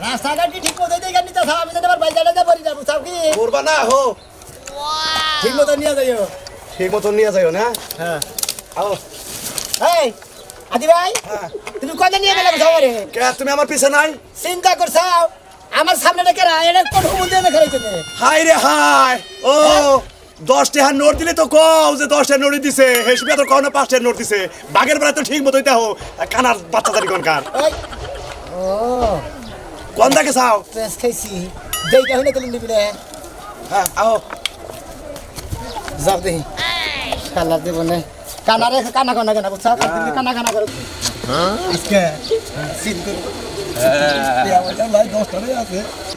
রাস্তাঘাট কি ঠিক মতো দেখে নিতে থাও আমি যেন আবার বাইজাটা যা পড়ি না বুঝাও কি করবা না হো ঠিক মতো নিয়ে যাইও ঠিক মতো নিয়ে যাইও না হ্যাঁ আও এই আদি ভাই হ্যাঁ তুমি কোথা নিয়ে গেলে বুঝাও রে কে তুমি আমার পিছে নাই চিন্তা করছাও আমার সামনে রেখে এটা কোন হুমুল দিয়ে খেলাইতে হাই রে হাই ও 10 টাকা নোট দিলে তো কও যে 10 টাকা নোট দিছে হেসবে তো কও না 5 টাকা নোট দিছে বাগের বেলা তো ঠিক মতোই দাও কানার বাচ্চা জানি কোনকার ওই ও কোন দাকে চাও পেস খাইছি দেইটা হইলে তেল দিবি রে হ্যাঁ আও যাও দেই কালা দেব না কানারে কানা কানা কানা বুঝছাও কানা কানা করে আজকে সিন করে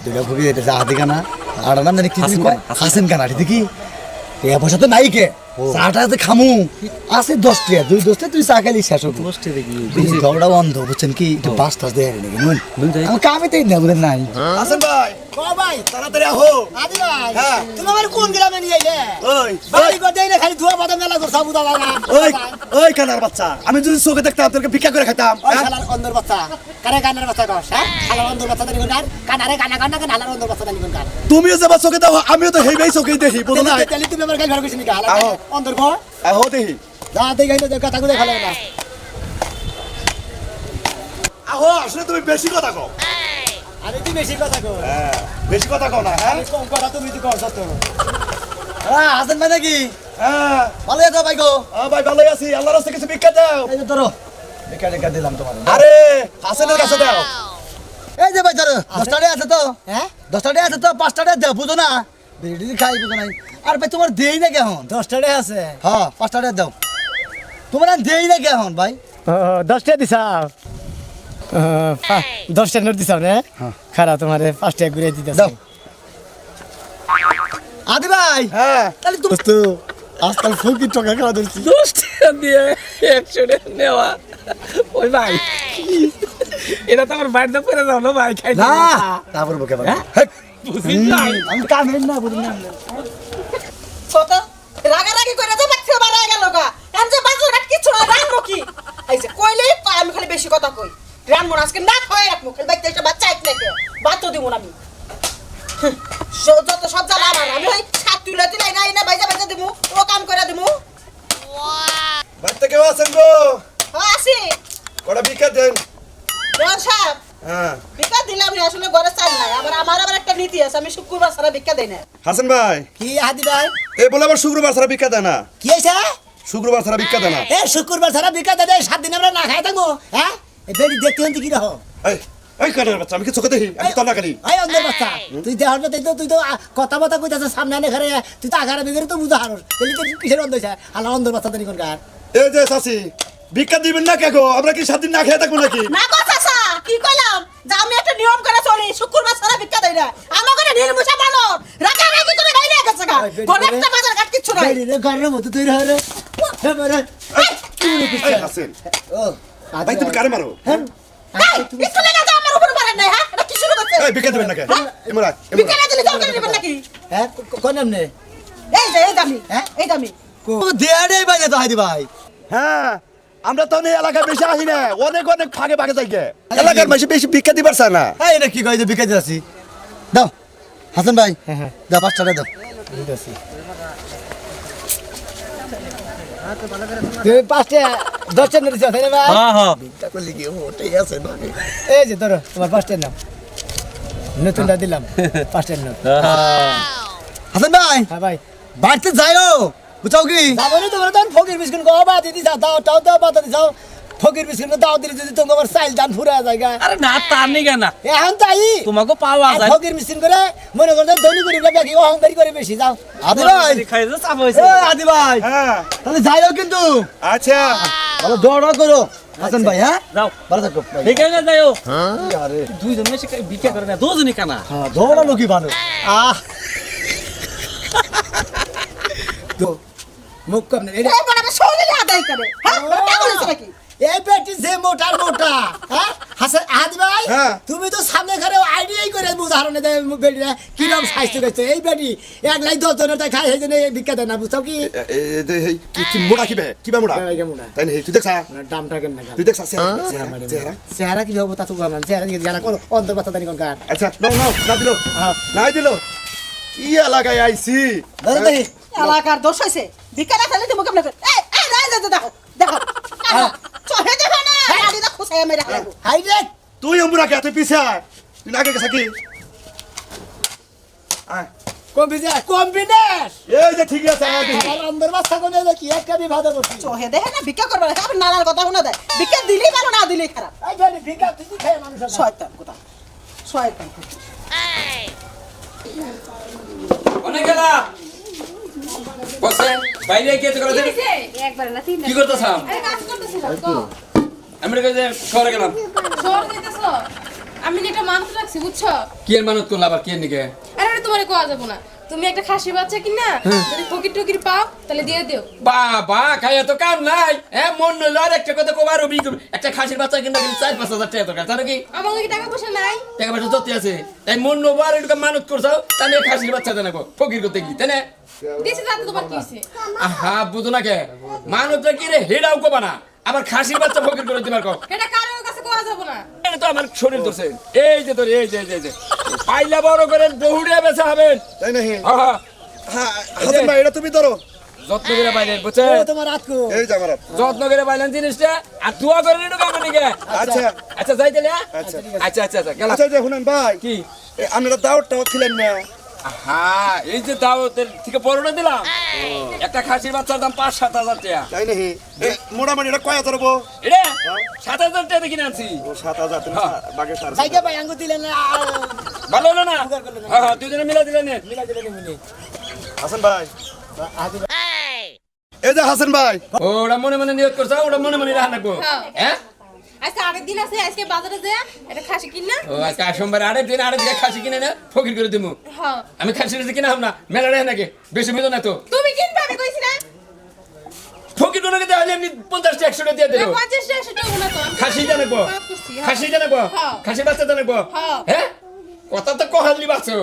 দুর্গা খুবই এটা যা দিকা না আর নাম জানি কি হাসেন কানা দেখি এ পয়সা তো নাই কে চাটাতে খামু আছে 10 টাকা দুই 10 টাকা তুই চা খালি শেষ হবে 10 টাকা দেখি দৌড়া বন্ধ বুঝছেন কি একটু বাস টাস দেয় নাকি আমি কামে তাই না বুঝেন নাই হাসান ভাই ও ভাই তাড়াতাড়ি আহো আদি ভাই হ্যাঁ। তুমি আমার কোন গ্রামে নিয়ে আইলে ওই বাড়ি করে দেই না খালি ধোয়া বাদাম মেলা করছাও বুদা লাগা ওই ওই কানার বাচ্চা আমি যদি চোখে দেখতাম তোকে ভিক্ষা করে খেতাম ওই শালার অন্দর বাচ্চা কারে কানের বাচ্চা কস হ্যাঁ শালার অন্দর বাচ্চা দানি কোন কানারে কানা কানা কান হালার অন্দর বাচ্চা দানি কোন কার তুমিও যে আমার চোখে দাও আমিও তো হেই চোখেই দেখি বুঝো না তেলি তুমি আমার গাল ঘর কইছিস নাকি হালা আহো। অন্দর ঘর আহো দেখি যা দেই গাইলে কথা কইলে খালে না আহো আসলে তুমি বেশি কথা কও আরে তুই বেশি কথা কই হ্যাঁ বেশি কথা কও না হ্যাঁ কম কথা তুমি তো করছ তো হ্যাঁ হাসেন ভাই নাকি হ্যাঁ ভালো আছো ভাই গো ভাই ভালোই আছি আল্লাহর রাস্তায় কিছু ভিক্ষা দাও এই যে ধরো বেকা বেকা দিলাম তোমার আরে হাসানের কাছে দাও এই যে ভাই ধরো 10 টাকা আছে তো হ্যাঁ 10 টাকা আছে তো 5 টাকা দাও বুঝো না বেড়ি খাই বুঝো নাই আর ভাই তোমার দেই না কেমন 10 টাকা আছে হ্যাঁ 5 টাকা দাও তোমার আর দেই না কেমন ভাই 10 টাকা দিছাও 10 টাকা নোট দিছাও না খারাপ তোমারে 5 টাকা ঘুরে দিতেছ দাও আদি ভাই হ্যাঁ তাহলে তুমি তো আজকাল ফকির টাকা খাওয়া ধরছি 10 টাকা দিয়ে 100 টাকা নেওয়া ওই ভাই এটা তো আমার বাড়িতে পড়ে যাও না ভাই খাই না তারপর বকে ভাই বুঝি নাই আমি কামেন না বুঝুন না কত রাগারাগি করে তো বাচ্চা বাড়া গেল গা এন যে বাজার ঘাট কিছু না রাখবো কি এই যে কইলেই আমি খালি বেশি কথা কই রানমো না আজকে না খাওয়াই রাখবো খালি বাইতে একটা বাচ্চা এক নাকি বাদ তো দিব না আমি যত সব জ্বালা আমার আমি ওই সাত তুলে তুলে না বাইজা বাইজা দিব ও কাম করে দিব বাড়িতে কেউ আছেন গো হ্যাঁ আসি কটা ভিক্ষা দেন রন সাহেব হ্যাঁ ভিক্ষা দিলাম না আসলে ঘরে চাল নাই আমার আবার একটা নীতি আছে আমি শুক্রবার ছাড়া ভিক্ষা দেই না হাসান ভাই কি আদি ভাই এই বলে আবার শুক্রবার ছাড়া ভিক্ষা দেয় না কি হইছে শুক্রবার ছাড়া ভিক্ষা দেয় না এ শুক্রবার ছাড়া বিকা দাদা 7 দিন আমরা না খাই থাকবো হ্যাঁ এই বেড়ি দেখতে হন্তি কি রহ এই এই কানার বাচ্চা আমি কি চোখে দেখি আমি তো না করি এই অন্ধের বাচ্চা তুই দেহর না তুই তো কথা কথা কইতাছ সামনে আনে ঘরে তুই তো আগারে বিগরে তো বুঝা হারস তেলি তো কিসের অন্ধ হইছে হালা অন্ধের বাচ্চা দানি কোন কার এই যে চাচি ভিক্ষা দিবেন না কে গো আমরা কি 7 দিন না খেয়ে থাকবো নাকি না কথা সা কি কইলাম যে আমি একটা নিয়ম করে চলি শুক্রবার ছাড়া ভিক্ষা দেই না আমার ঘরে নির্মুষা বানর রাগারাগি করে বাইরে গেছে গা ঘরে একটা বাজার ঘাট কিছু নাই বেড়ি রে ঘরের মতো তুই রহ রে হে মারে এই হাসেন ও ভাই তুমি কারে মারো হ্যাঁ এই স্কুলে না যা আমার উপর মারেন নাই হ্যাঁ এটা কি শুরু করছে এই ভিক্ষা দিবেন না কে এমরা ভিক্ষা না দিলে দরকার নেবেন নাকি হ্যাঁ কোন নামনে এই যে এই দামি হ্যাঁ? এই দামি দেয়া দেই ভাই তো হাইদি ভাই হ্যাঁ আমরা তো এই এলাকায় বেশি আসি না অনেক অনেক ভাগে ভাগে যাই গে এলাকার বেশি বেশি ভিক্ষা দিবার চায় না এই এটা কি কই যে বিকাই যাচ্ছি দাও হাসান ভাই দাও 5 টাকা দাও দিতেছি তুই 5 টাকা 10 টাকা দিছ তাই না ভাই হ্যাঁ হ্যাঁ তা করলি কি ওটাই আছে না এই যে ধরো তোমার 5 টাকা নাও নতুনটা দিলাম 5 টাকা নাও হাসান ভাই হ্যাঁ ভাই বাড়িতে যাইও বুঝাও কি যাবনি তোমরা তখন ফকির বিস্কুট গো বা দিদি যাও দাও টাও দাও বাতা দিছাও ফকির বিস্কুট দাও দিলে যদি তোমার আবার চাইল দান ফুরা জায়গা আরে না তা নেই না এখন তাই তোমাকে পাওয়া আর যায় ফকির বিস্কুট করে মনে করতে ধনী করি বাকি অহংকারী করে বেশি যাও আদি ভাই খাই যে চাপ হইছে এই আদি ভাই হ্যাঁ তাহলে যাইও কিন্তু আচ্ছা ভালো দৌড় করো হাসান ভাই হ্যাঁ যাও ভালো থাকো ভাই। ঠিক আছে যাও আরে দুইজন মিলে ভিক্ষা করে না দুজনই কানা হ্যাঁ দৌড়ালো কি ভালো আহ মুখ কম না এটা এই বড় শরীরে আদায় করে হ্যাঁ এটা বলেছ নাকি এই পেটি যে মোটা মোটা হ্যাঁ হাসান আহাদি ভাই হ্যাঁ। তুমি তো সামনে ঘরে আইডিয়াই করে উদাহরণে দেয় বেডিরা কিরম স্বাস্থ্য করছে এই বেডি 1,10,000 টাকা খায় সেই জন্য ভিক্ষা দেয় না বুঝছো কি কি মোড়া কিবে মোড়া কেমন তাই না তুই দেখছা দামটা কেন না তুই দেখছা চেহারা চেহারা কি হবো তা তো বললাম চেহারা দিকে জানা কোন অন্তর্বাতা জানি কোন কার আচ্ছা না দিল নাই দিল কি এলাকায় আইছি ধরো দেখি এলাকার দোষ হয়েছে ভিক্ষা না খেলে তুমি কেমন এই এই রাই যা দেখো দেখো চোখে দেখো না গাড়ি দেখো সাই মেরে হালাবো হাই রে তুই অম্বুরা কে তুই পিছে আয় তুই আগে গেছা কি আয় কম্বিনেশ এই যে ঠিক আছে আয় দেখি। আমার অন্তর্বাতা কোন কি একটা বিবাদ করছি চোখে দেখে না ভিক্ষা করবে না আবার নানার কথা শোনা দেয় ভিক্ষা দিলেই ভালো না দিলেই খারাপ এই জানি ভিক্ষা তুই খায় মানুষ শয়তান কথা শয়তান অনেক গেলা বসে বাইরে কি করে দেন একবার না তিন কি করতেছাম আরে কাজ করতেছিলাম তো আমি কাছে শহরে গেলাম শহর দিতেছো আমি একটা মানত রাখছি বুঝছো কি এর মানত করলা আবার কি এর নিকে আরে ওটা তোমারে কোয়া যাবো না তুমি একটা খাসি বাচ্চা কিনা যদি ফকির টকির পাও তাহলে দিয়ে দিও বাবা খাইয়া তো কাম নাই মন নইল আর একটা কথা কবার অবি একটা খাসির বাচ্চা কিনা কিন্তু 4-5 হাজার টাকা দরকার জানো কি আমার কি টাকা পয়সা নাই টাকা পয়সা যত আছে তাই মন নবার এটুকু মানত করছাও তাহলে খাসির বাচ্চা দেন ফকির করতে গেলি তাই না দিছে তাতে তোমার কি হইছে আহা বুঝো না কে মানত কি রে হেডাও কবা না আবার খাসির বাচ্চা ফকির করে দিবার কও এটা কারোর কাছে কোয়া যাবো না এটা তো আমার শরীর ধরছে এই যে তোর এই যে পাইলা বড় করে বহুড়ে বেচা হবেন তাই না আহা হ্যাঁ হাসান ভাই এটা তুমি ধরো যত্ন করে পাইলেন বুঝছে ও তোমার আতকো এই যে আমার হাত। যত্ন করে পাইলেন জিনিসটা আর ধোয়া করে নিটো কেমন নিকে আচ্ছা আচ্ছা যাই তাহলে আচ্ছা আচ্ছা গেলাম আচ্ছা যে শুনেন ভাই কি আপনারা দাওয়াতটাও ছিলেন না হ্যাঁ এই যে দাওয়াতের থেকে পরোটা দিলাম একটা খাসির বাচ্চার দাম 5-7 হাজার টাকা তাই নাকি মোটামুটি এটা কয় হাজার হবো এটা 7,000 টাকা কিনে আনছি ও 7,000 তুমি হ্যাঁ। বাগে সার জায়গা ভাই আঙ্গু দিলেন না ভালো হলো না হ্যাঁ দুজনে মিলে দিলেন মিলা দিলেন মিলে হাসান ভাই আহাদি এই যে হাসান ভাই ওরা মনে মনে নিয়ত করছ ওরা মনে মনে রান্না রাখবো হ্যাঁ। হ্যাঁ আজকে আরেক দিন আছে আজকে বাজারে যা একটা খাসি কিনা ও আজকে সোমবার আরেক দিন খাসি কিনে না ফকির করে দিমু হ্যাঁ আমি খাসি কিনা হম না মেলা রে নাকি বেশি মিলো না তো তুমি কিনবে আমি কইছি না ফকির করে দেওয়া হলে এমনি 50-100 টাকা দিয়ে দেবো 50-100 টাকা না তো খাসি জানাবো মাফ করছি, হ্যাঁ। খাসি জানাবো হ্যাঁ। খাসি বাচ্চা জানাবো হ্যাঁ। হ্যাঁ কথা তো কহালি বাচ্চা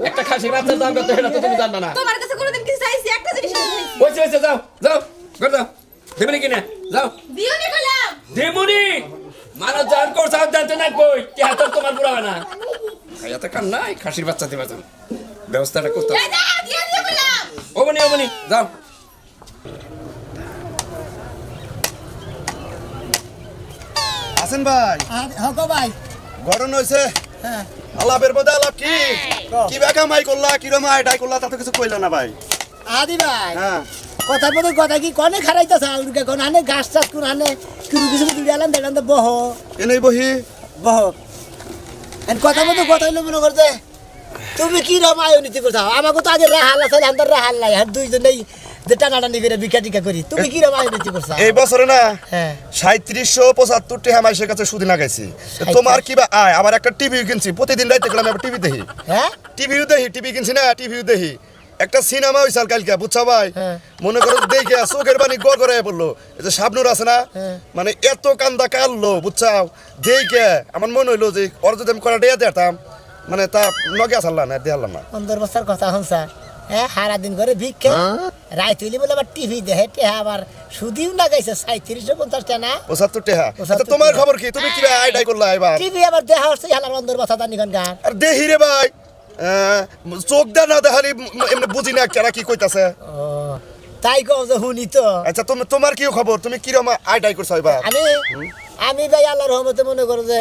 একটা খাসি বাচ্চার দাম কত সেটা তো তুমি জানবা না তোমার কাছে কোনোদিন কিছু চাইছি একটা জিনিস চাইছি হয়েছে যাও করে দাও দেবেনি কিনে যাও দিও নি কইলাম দেবুনি মারা জান করছ আর জানতে না কই কি হাত তোমার পুরা হয় না এত কাম নাই খাসির বাচ্চা দিবা যাও ব্যবস্থাটা করতে এই যা দিও নি কইলাম ওবনি যাও হাসান ভাই হক ভাই গরম হয়েছে হ্যাঁ আলাপের বদে আলাপ কি কামাই করলা কিরম আইটাই করলা তা তো কিছু কইলা না ভাই আদি ভাই হ্যাঁ কথা বলে কথা কি কনে খারাইতেছ আলুকে কোন আনে ঘাস চাষ কোন আনে কিরু কিছু দুড়ি আলাম দেখলাম তো বহ এনেই বহি বহ এন কথা বলতে কথা হইলো মনে করতে তুমি কি রকম আয়োনীতি করছো আমাকে তো আগে রাহাল আছে আমাদের রাহাল নাই আর দুইজনেই যে টানাটানি করে ভিক্ষা টিকা করি তুমি কি রকম আয়োনীতি করছো এই বছরে না হ্যাঁ 3775 টাকা মাসের কাছে সুদি লাগাইছি তোমার কি বা আয় আবার একটা টিভি কিনছি প্রতিদিন রাইতে গেলাম আবার টিভি দেখি হ্যাঁ টিভি কিনছি না টিভিও দেখি একটা সিনেমা হইছাল কালকে বুঝছা ভাই হ্যাঁ। মনে করো দেখে চোখের পানি গড় করে পড়লো এই যে শাবনুর আছে না হ্যাঁ। মানে এত কান্দা কাললো বুঝছাও দেখে আমার মনে হইলো যে ওর যদি আমি করা দিয়ে দিতাম মানে তা নগে আসাল্লা না দিয়ে না পনেরো বছর কথা হনসা হ্যাঁ সারা দিন করে ভিক্ষে রায় তুলি বলে আবার টিভি দেখে টেহা আবার সুদিও লাগাইছে 3750 টাকা না 75 টাকা 75 আচ্ছা তোমার খবর কি তুমি কি আইডাই করলা এবার টিভি আবার দেখা হচ্ছে হালার অন্দর বসা দানি গান আর দেহি রে ভাই চোখ দা না দেখালি এমনি বুঝি না কেরা কি কইতাছে ও তাই কও যে শুনি তো আচ্ছা তুমি তোমার কি খবর তুমি কিরম আইডাই করছো এবার আমি ভাই আল্লাহর রহমতে মনে করো যে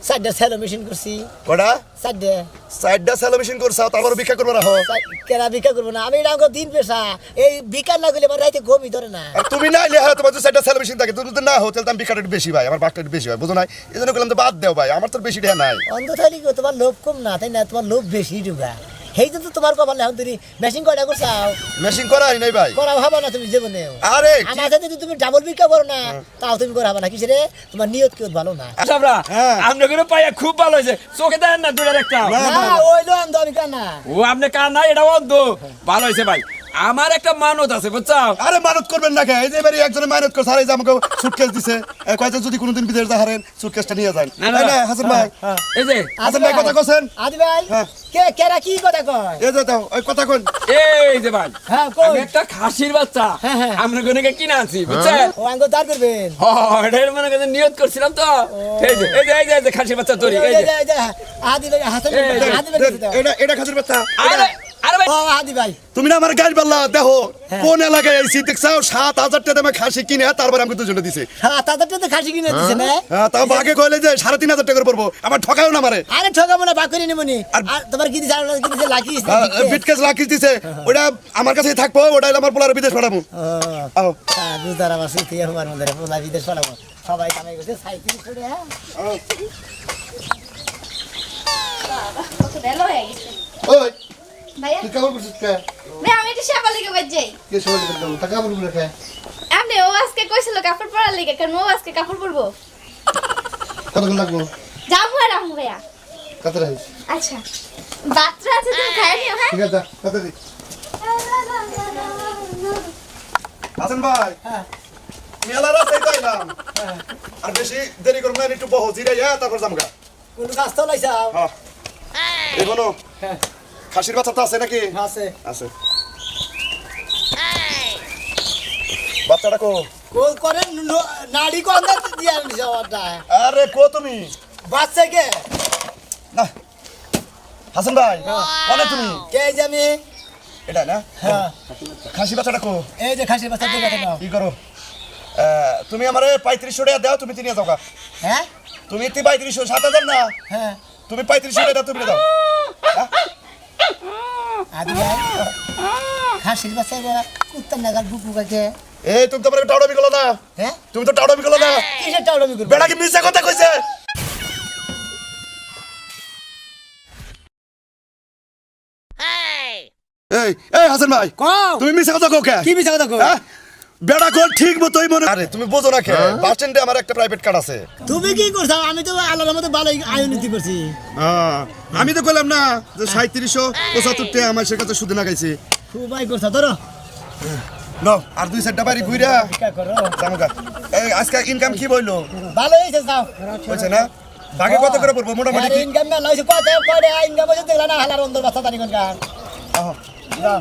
4টা সেলো মেশিন করছি কটা 4টা সাইডটা সেলিব্রেশন করছো তারপর ভিক্ষা করবে রাখো কেনা ভিক্ষা করবো না আমি এটা দিন পেশা এই ভিক্ষা না করলে আমার রাইতে ঘুমই ধরে না আর তুমি না এলে হ্যাঁ তোমার যে সাইডটা সেলিব্রেশন থাকে তুমি তো না হো তাহলে আমি ভিক্ষাটা একটু বেশি ভাই আমার বাকটা একটু বেশি হয় বুঝো না এই জন্য বললাম তো বাদ দেও ভাই আমার তো বেশি টাকা নাই অন্ধ থাকলে কি তোমার লোভ কম না তাই না তোমার লোভ বেশি ঢুকা সেই জন্য তোমার কপাল এখন তুমি মেশিন কয়টা করছাও মেশিন করা হয় নাই ভাই করা হবে না তুমি জীবনে আরে আমার সাথে যদি তুমি ডাবল ভিক্ষা করো না তাও তুমি করা হবে না কিসে রে তোমার নিয়ত কেউ ভালো না সাবরা হ্যাঁ। আপনাকে পাইয়া খুব ভালো হয়েছে চোখে দেন না দুটার একটা না, না ওই লো অন্ধ আমি কানা ও আপনি কার না এটা অন্ধ ভালো হয়েছে ভাই আমার একটা মানত আছে বুঝছো? আরে মানত করবেন না কে? এই যে এবারে একজনে মানত করছে আর এই যে আমাকে সুটকেস দিছে। কয়েছে যদি কোনোদিন বিদেশ যাহারেন সুটকেসটা নিয়ে যান। না, না, তাই না হাসান ভাই? এই যে হাসান ভাই কথা কছেন? আদি ভাই হ্যাঁ। কেরা কি কথা কয় এই যে দাও ওই কথা কোন। এই যে ভাই হ্যাঁ কই আমি একটা খাসির বাচ্চা হ্যাঁ, হ্যাঁ। আমরা কোনকে কিনে আনছি বুঝছেন? ও আঙ্গ দাঁড় করবেন এটার মনে করেন নিয়ত করছিলাম তো। এই যে এই যে এই যে, এই যে খাসির বাচ্চা তৈরি এই যে আদি ভাই হাসান এই, এই, আদি ভাই দাও এটা খাসির বাচ্চা। আরে আরে ভাই ও আদি ভাই তুমি না আমার গাছ পাল্লা দেখো কোন এলাকায় আইছি দেখছাও 7,000 টাকা দামে খাসি কিনে তারপর আমাকে দুজনে দিছে। হ্যাঁ তাদের তো খাসি কিনে দিছে না হ্যাঁ তাও বাগে কইলে যে 3,500 টাকা করে পড়বো আমার ঠকায়ও না মারে। আরে ঠকাবো না বাকরি নিমুনি আর তোমার কি দিছে আর কি দিছে লাকিস বিটকেস লাকিস দিছে ওটা আমার কাছেই থাকবো ওটা হলো আমার পোলার বিদেশ পাঠাবো। আও বুঝার আমার সুতি আমার মধ্যে পোলা বিদেশ পড়াবো সবাই কামাই করছে সাইকেল করে হ্যাঁ কত বেলা হয়ে গেছে ওই ভাইয়া তুই কেমন করছিস কে? ভাই আমি একটু সেবা লিখে বাজে কে সবাই করতে টাকা বলবো রেখে আপনি ও আজকে কইছিল কাপড় পরার লিগে কারণ ও আজকে কাপড় পরবো কত করে লাগবো? যাবো আর আমু ভাইয়া কত রাখিস? আচ্ছা বাচ্চা আছে তুমি খাই নিও হ্যাঁ ঠিক আছে কত দি? হাসান ভাই মেলা রাস্তায় যাইলাম আর বেশি দেরি করব না একটু বহো জিরাইয়া তারপর যামগা। কোন কাজ তো লাইছাও হ্যাঁ এই বনো খাসির বাচ্চা তো আছে নাকি? আছে আছে বাচ্চাটা কো? কোন করে নাড়ি কোন দিয়া নিছে ওটা আরে কো তুমি? বাচ্চা কে না হাসান ভাই কোনে তুমি? কে যে আমি এটা না হ্যাঁ খাসি বাচ্চাটা কো? এই যে খাসি বাচ্চা দেখে দাও কি করো তুমি আমারে 3500 টাকা দাও তুমি তিনিয়ে যাওগা। হ্যাঁ তুমি 3500 7,000 না হ্যাঁ তুমি 3500 টাকা দাও তুমি দাও। আদি ভাই খাসির বাচ্চা বড় কুত্তা নাগাল বুকু কাকে এই তুমি তো আমার টাউডা বিকলো না হ্যাঁ তুমি তো টাউডা বিকলো না কিসের টাউডামি করবে বেড়া কি মিছা কথা কইছে? এই এই হাসান ভাই কও তুমি মিছা কথা কও কে? কি মিছা কথা কও হ্যাঁ? বেড়া কোন ঠিক মতোই মনে আরে তুমি বোঝো না কে বাস স্ট্যান্ডে আমার একটা প্রাইভেট কার আছে। তুমি কি করছো আমি তো আল্লাহর মতো ভালো আয়োনীতি করছি আমি তো কইলাম না যে 3775 টাকা আমার সে কাছে সুদে লাগাইছি। খুবই করছো ধরো নাও আর দুই সেটটা বাড়ি ঘুইরা কি করো জামগা। এই আজকে ইনকাম কি বইলো ভালো হইছে যাও হইছে না? ভাগে কত করে পড়বো মোটামুটি কি? ইনকাম না লইছে কত কয়টা ইনকাম হইছে দেখলা না হালার অন্তর বাচ্চা তানি কোন গান আহ, যাও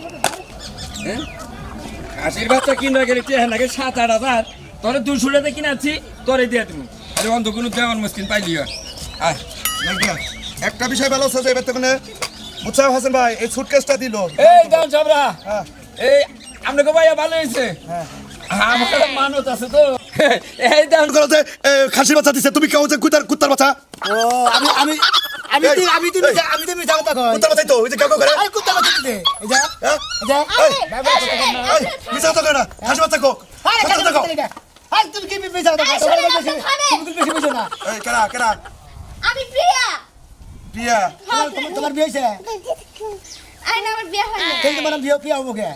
খাসির বাচ্চা কিনা গেলে কি হ্যাঁ নাকি 7-8 তোরে 200 টাকা কিনে আনছি তোরে দিয়ে তুমি আরে অন্ধ কোনো দেওয়ার মুশকিল পাইলি আয় লাগবে। একটা বিষয় ভালো হচ্ছে যে এবার তখন বুঝছো হাসান ভাই এই সুটকেসটা দিলো এই দাও চাবরা হ্যাঁ এই আপনাকে ভাইয়া ভালো হয়েছে আমার একটা মানত আছে তো এই দাও করো যে খাসি বাচ্চা দিছে তুমি কেউ যে কুত্তার বাচ্চা ও আমি আমি আমি এই, তো আমি তো এই। আমি তো মিছা কথা কই কুত্তার বাচ্চাই তো ওই যে কেউ করে আরে কুত্তা বাচ্চা দিতে এই যা হ্যাঁ? এই যা এই, এই, মিছা কথা কয় না খাসি বাচ্চা কো আরে খাসি বাচ্চা কো আরে তুমি কি মিছা কথা কও তোমার বেশি তুমি বেশি বুঝো না এই কেরা কেরা আমি প্রিয়া পিয়া তোমার বিয়ে হইছে আই না আমার বিয়ে হয়নি তুমি তোমার বিয়ে বিয়ে হবো কে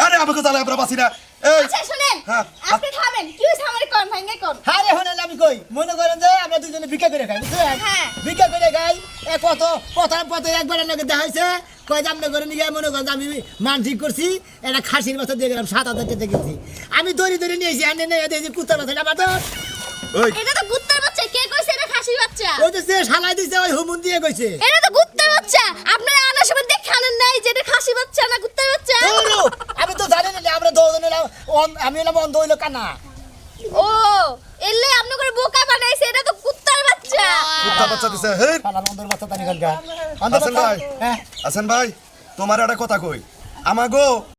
আরে আমাকে তাহলে আমরা বাসি না এই আচ্ছা শুনেন হ্যাঁ। আপনি খাবেন কি হইছে আমার কোন ভাঙে কোন আরে হনে আমি কই মনে করেন যে আমরা দুজনে ভিক্ষা করে খাই বুঝছেন হ্যাঁ। ভিক্ষা করে খাই এ কত পথে একবার নাকি দেখাইছে কয় যে আপনি করে নিয়ে মনে করেন যে আমি মান ঠিক করছি একটা খাসির বাচ্চা দিয়ে গেলাম 7,000 টাকা গেছি আমি দড়ি দড়ি নিয়েছি আনে নিয়ে দিয়েছি কুত্তার বাচ্চা আমার তো ওই এটা তো গুত্তার বাচ্চা কে কইছে এটা খাসির বাচ্চা ওই যে সে শালাই দিছে ওই হুমুন দিয়ে কইছে এটা তো গুত্তার বাচ্চা আপনারা আনার সময় দেখে আনেন নাই যে এটা খাসি বাচ্চা না গুত্তার বাচ্চা ওরো, আমি তো জানি না যে আমরা দুজন হলাম আমি হলাম অন্ধ হইলো কানা ও এলে আপনি করে বোকা বানাইছে এটা তো কুত্তার বাচ্চা কুত্তার বাচ্চা দিছে হেই শালার অন্ধর বাচ্চা তানি কালকা হাসান ভাই হ্যাঁ হাসান ভাই তোমার একটা কথা কই আমাগো